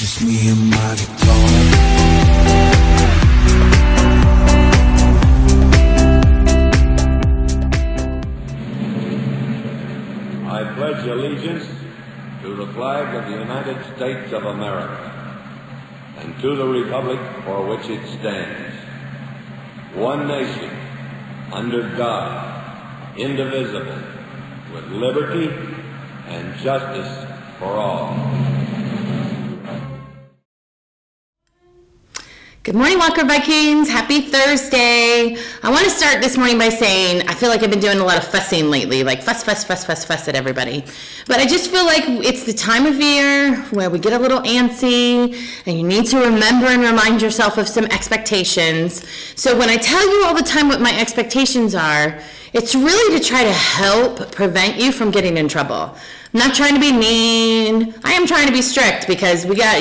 just me and my guitar. I pledge allegiance to the flag of the United States of America and to the republic for which it stands, one nation, under God, indivisible, with liberty and justice for all. Good morning, Walker Vikings. Happy Thursday. I want to start this morning by saying I feel like I've been doing a lot of fussing lately, like fuss at everybody. But I just feel like it's the time of year where we get a little antsy and you need to remember and remind yourself of some expectations. So when I tell you all the time what my expectations are, it's really to try to help prevent you from getting in trouble. I'm not trying to be mean. I am trying to be strict because we got,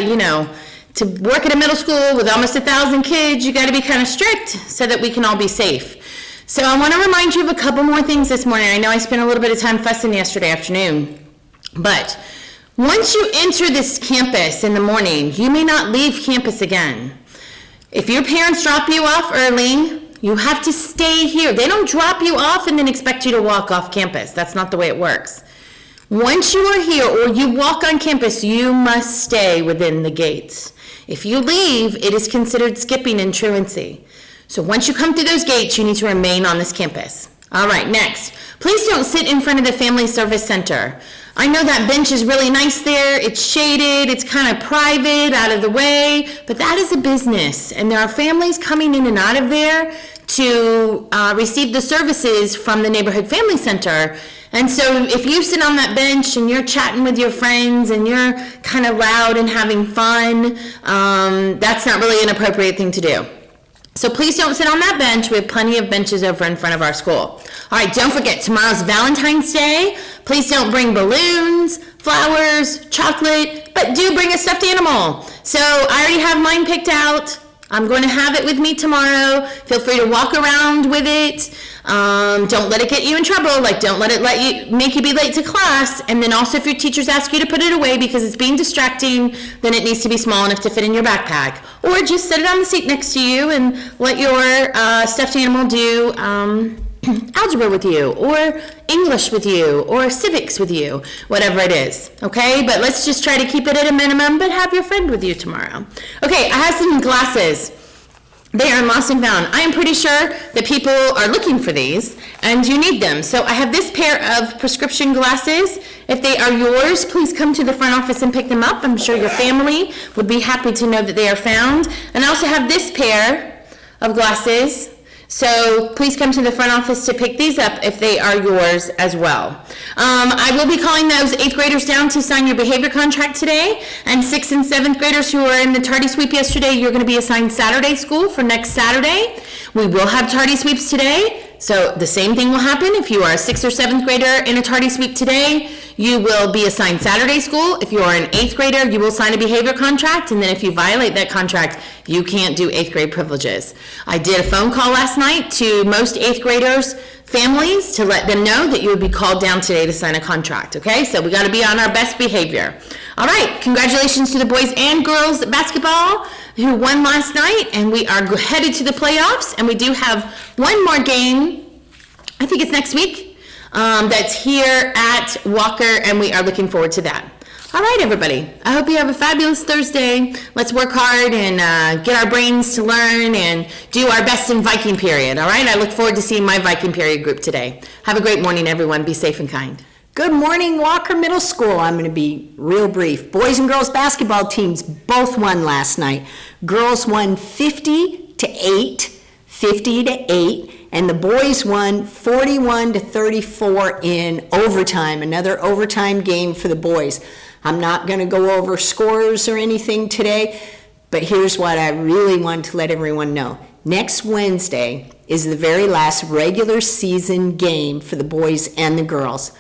to work at a middle school with almost 1,000 kids, you got to be kind of strict so that we can all be safe. So I want to remind you of a couple more things this morning. I know I spent a little bit of time fussing yesterday afternoon, but once you enter this campus in the morning, you may not leave campus again. If your parents drop you off early, you have to stay here. They don't drop you off and then expect you to walk off campus. That's not the way it works. Once you are here or you walk on campus, you must stay within the gates. If you leave, it is considered skipping in truancy. So once you come through those gates, you need to remain on this campus. All right, next. Please don't sit in front of the Family Service Center. I know that bench is really nice there. It's shaded. It's kind of private, out of the way. But that is a business, and there are families coming in and out of there to receive the services from the Neighborhood Family Center. And so if you sit on that bench and you're chatting with your friends and you're kind of loud and having fun, that's not really an appropriate thing to do. So please don't sit on that bench. We have plenty of benches over in front of our school. All right, don't forget, tomorrow's Valentine's Day. Please don't bring balloons, flowers, chocolate, but do bring a stuffed animal. So I already have mine picked out. I'm going to have it with me tomorrow. Feel free to walk around with it. Don't let it get you in trouble. Like, don't let it make you be late to class. And then also, if your teachers ask you to put it away because it's being distracting, then it needs to be small enough to fit in your backpack. Or just set it on the seat next to you and let your stuffed animal do algebra with you, or English with you, or civics with you, whatever it is, okay? But let's just try to keep it at a minimum, but have your friend with you tomorrow. Okay, I have some glasses. They are lost and found. I am pretty sure that people are looking for these, and you need them. So I have this pair of prescription glasses. If they are yours, please come to the front office and pick them up. I'm sure your family would be happy to know that they are found. And I also have this pair of glasses. So please come to the front office to pick these up if they are yours as well. I will be calling those 8th graders down to sign your behavior contract today, and 6th and 7th graders who were in the tardy sweep yesterday, you're going to be assigned Saturday school for next Saturday. We will have tardy sweeps today, so the same thing will happen. If you are a 6th or 7th grader in a tardy sweep today, you will be assigned Saturday school. If you are an 8th grader, you will sign a behavior contract, and then if you violate that contract, you can't do 8th grade privileges. I did a phone call last night to most 8th graders' families to let them know that you would be called down today to sign a contract, okay? So we got to be on our best behavior. All right, congratulations to the boys and girls basketball who won last night, and we are headed to the playoffs, and we do have one more game, I think it's next week, that's here at Walker, and we are looking forward to that. All right, everybody. I hope you have a fabulous Thursday. Let's work hard and get our brains to learn and do our best in Viking period. All right, I look forward to seeing my Viking period group today. Have a great morning, everyone. Be safe and kind. Good morning, Walker Middle School. I'm going to be real brief. Boys and girls basketball teams both won last night. Girls won 50-8, 50-8. And the boys won 41-34 in overtime, another overtime game for the boys. I'm not going to go over scores or anything today, but here's what I really want to let everyone know. Next Wednesday is the very last regular season game for the boys and the girls.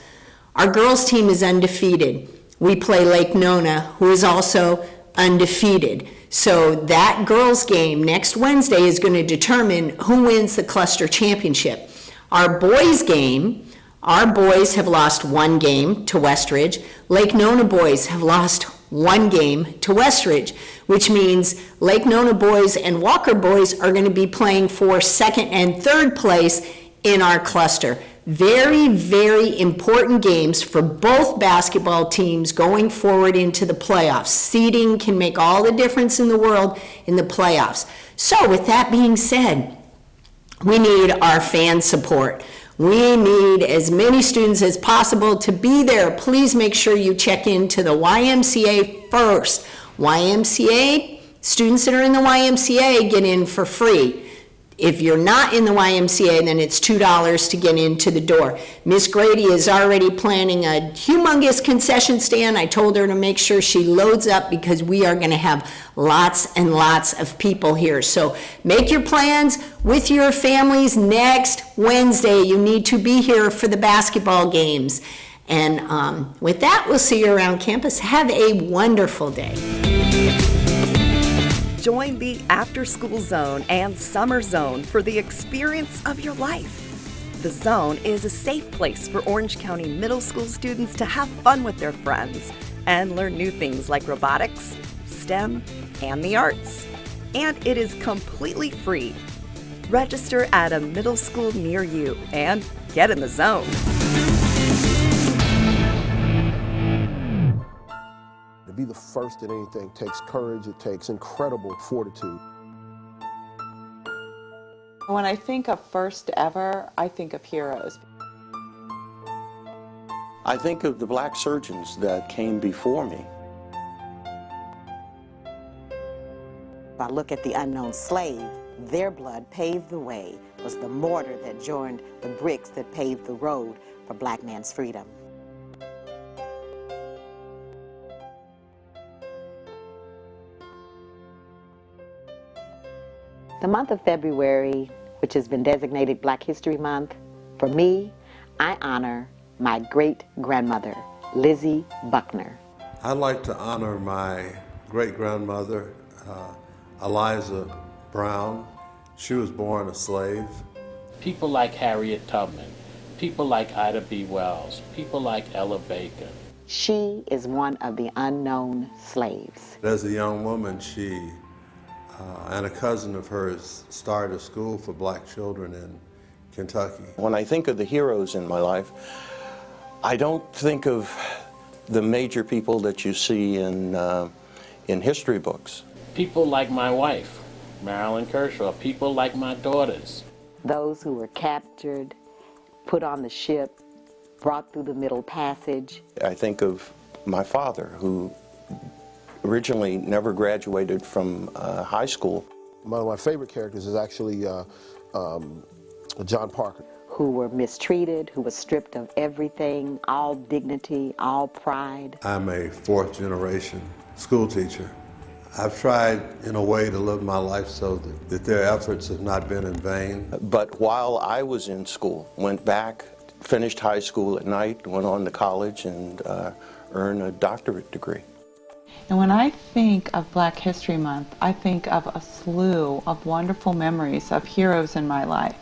Our girls team is undefeated. We play Lake Nona, who is also undefeated. So that girls game next Wednesday is going to determine who wins the cluster championship. Our boys game, our boys have lost one game to Westridge. Lake Nona boys have lost one game to Westridge, which means Lake Nona boys and Walker boys are going to be playing for second and third place in our cluster. Very, very important games for both basketball teams going forward into the playoffs. Seeding can make all the difference in the world in the playoffs. So with that being said, we need our fan support. We need as many students as possible to be there. Please make sure you check into the YMCA first. YMCA, students that are in the YMCA get in for free. If you're not in the YMCA, then it's $2 to get into the door. Miss Grady is already planning a humongous concession stand. I told her to make sure she loads up because we are going to have lots and lots of people here. So make your plans with your families next Wednesday. You need to be here for the basketball games. And with that, we'll see you around campus. Have a wonderful day. Join the After School Zone and Summer Zone for the experience of your life. The Zone is a safe place for Orange County middle school students to have fun with their friends and learn new things like robotics, STEM, and the arts. And it is completely free. Register at a middle school near you and get in the zone. To be the first in anything takes courage, it takes incredible fortitude. When I think of first ever, I think of heroes. I think of the black surgeons that came before me. I look at the unknown slave, their blood paved the way, was the mortar that joined the bricks that paved the road for black man's freedom. The month of February, which has been designated Black History Month, for me, I honor my great-grandmother, Lizzie Buckner. I'd like to honor my great-grandmother, Eliza Brown. She was born a slave. People like Harriet Tubman, people like Ida B. Wells, people like Ella Baker. She is one of the unknown slaves. As a young woman, she and a cousin of hers started a school for black children in Kentucky. When I think of the heroes in my life, I don't think of the major people that you see in history books. People like my wife, Marilyn Kershaw, people like my daughters. Those who were captured, put on the ship, brought through the Middle Passage. I think of my father, who originally never graduated from high school. One of my favorite characters is actually John Parker. Who were mistreated, who were stripped of everything, all dignity, all pride. I'm a fourth-generation school teacher. I've tried, in a way, to live my life so that their efforts have not been in vain. But while I was in school, went back, finished high school at night, went on to college, and earned a doctorate degree. And when I think of Black History Month, I think of a slew of wonderful memories of heroes in my life.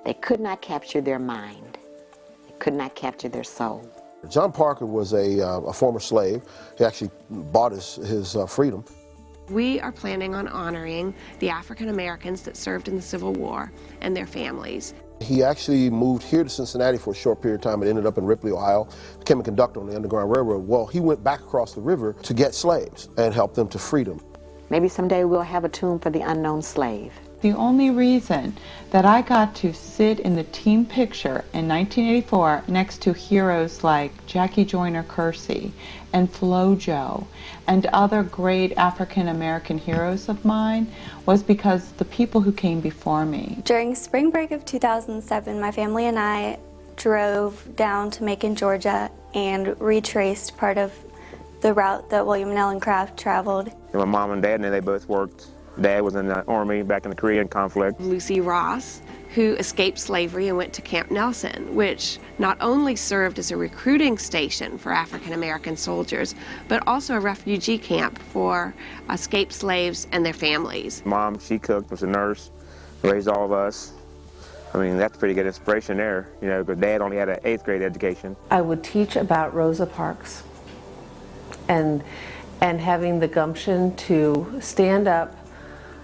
They could not capture their mind. They could not capture their soul. John Parker was a former slave. He actually bought his freedom. We are planning on honoring the African Americans that served in the Civil War and their families. He actually moved here to Cincinnati for a short period of time and ended up in Ripley, Ohio, became a conductor on the Underground Railroad. Well, he went back across the river to get slaves and help them to freedom. Maybe someday we'll have a tomb for the unknown slave. The only reason that I got to sit in the team picture in 1984 next to heroes like Jackie Joyner Kersee and FloJo and other great African American heroes of mine was because the people who came before me. During spring break of 2007, my family and I drove down to Macon, Georgia and retraced part of the route that William and Ellen Craft traveled. My mom and dad, they both worked. Dad was in the Army back in the Korean conflict. Lucy Ross, who escaped slavery and went to Camp Nelson, which not only served as a recruiting station for African American soldiers, but also a refugee camp for escaped slaves and their families. Mom, she cooked, was a nurse, raised all of us. I mean, that's pretty good inspiration there, you know, because Dad only had an 8th grade education. I would teach about Rosa Parks and and having the gumption to stand up,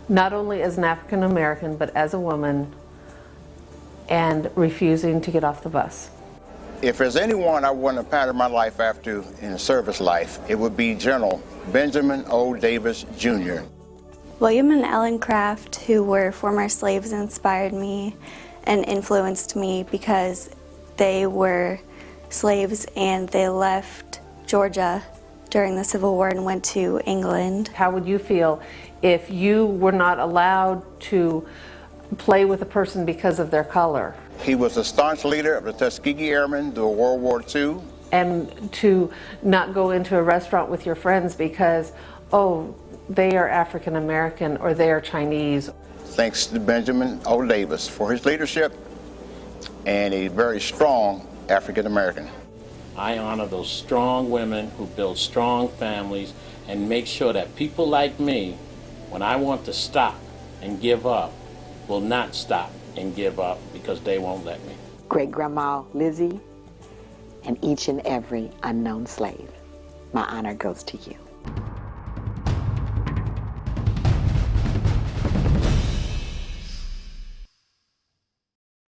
not only as an African American, but as a woman, and refusing to get off the bus. If there's anyone I want to pattern my life after in service life, it would be General Benjamin O. Davis, Jr. William and Ellen Craft, who were former slaves, inspired me and influenced me because they were slaves and they left Georgia during the Civil War and went to England. How would you feel if you were not allowed to play with a person because of their color? He was a staunch leader of the Tuskegee Airmen during World War II. And to not go into a restaurant with your friends because, oh, they are African American or they are Chinese. Thanks to Benjamin O. Davis for his leadership and a very strong African American. I honor those strong women who build strong families and make sure that people like me, when I want to stop and give up, will not stop and give up because they won't let me. Great Grandma Lizzie, and each and every unknown slave, my honor goes to you.